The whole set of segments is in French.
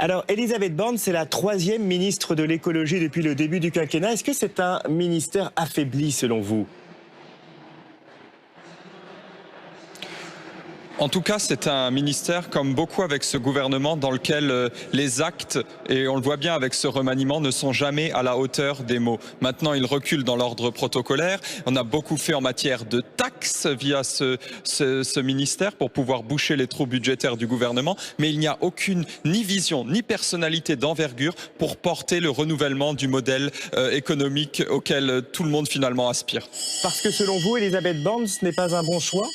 Alors, Elisabeth Borne, c'est la 3e ministre de l'écologie depuis le début du quinquennat. Est-ce que c'est un ministère affaibli selon vous ? En tout cas, c'est un ministère, comme beaucoup avec ce gouvernement, dans lequel les actes, et on le voit bien avec ce remaniement, ne sont jamais à la hauteur des mots. Maintenant, il recule dans l'ordre protocolaire. On a beaucoup fait en matière de taxes via ce ministère pour pouvoir boucher les trous budgétaires du gouvernement, mais il n'y a aucune ni vision, ni personnalité d'envergure pour porter le renouvellement du modèle économique auquel tout le monde finalement aspire. Parce que selon vous, Elisabeth Borne, ce n'est pas un bon choix ?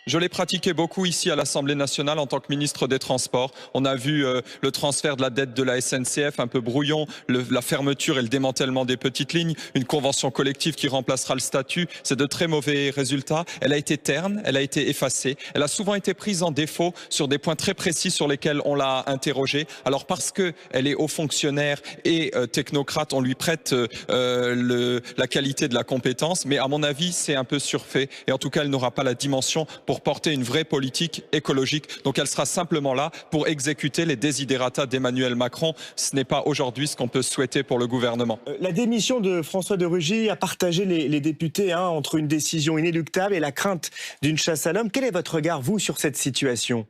Je l'ai pratiqué beaucoup ici à l'Assemblée nationale en tant que ministre des Transports. On a vu le transfert de la dette de la SNCF, un peu brouillon, la fermeture et le démantèlement des petites lignes, une convention collective qui remplacera le statut. C'est de très mauvais résultats. Elle a été terne, elle a été effacée. Elle a souvent été prise en défaut sur des points très précis sur lesquels on l'a interrogée. Alors parce qu'elle est haut fonctionnaire et technocrate, on lui prête la qualité de la compétence. Mais à mon avis, c'est un peu surfait. Et en tout cas, elle n'aura pas la dimension pour porter une vraie politique écologique. Donc elle sera simplement là pour exécuter les desiderata d'Emmanuel Macron. Ce n'est pas aujourd'hui ce qu'on peut souhaiter pour le gouvernement. La démission de François de Rugy a partagé les députés entre une décision inéluctable et la crainte d'une chasse à l'homme. Quel est votre regard, vous, sur cette situation ?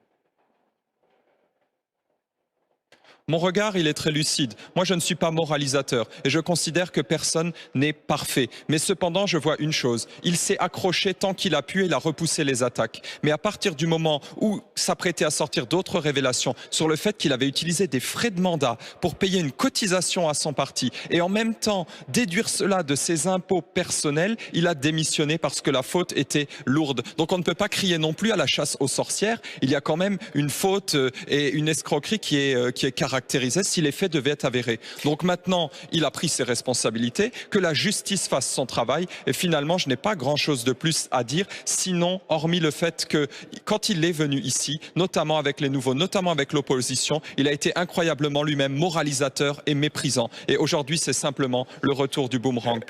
Mon regard, il est très lucide. Moi, je ne suis pas moralisateur et je considère que personne n'est parfait. Mais cependant, je vois une chose. Il s'est accroché tant qu'il a pu et il a repoussé les attaques. Mais à partir du moment où s'apprêtait à sortir d'autres révélations sur le fait qu'il avait utilisé des frais de mandat pour payer une cotisation à son parti et en même temps déduire cela de ses impôts personnels, il a démissionné parce que la faute était lourde. Donc on ne peut pas crier non plus à la chasse aux sorcières. Il y a quand même une faute et une escroquerie qui est caractérisée si les faits devaient être avérés. Donc maintenant, il a pris ses responsabilités, que la justice fasse son travail et finalement, je n'ai pas grand-chose de plus à dire, sinon, hormis le fait que quand il est venu ici, notamment avec les nouveaux, notamment avec l'opposition, il a été incroyablement lui-même moralisateur et méprisant. Et aujourd'hui, c'est simplement le retour du boomerang pour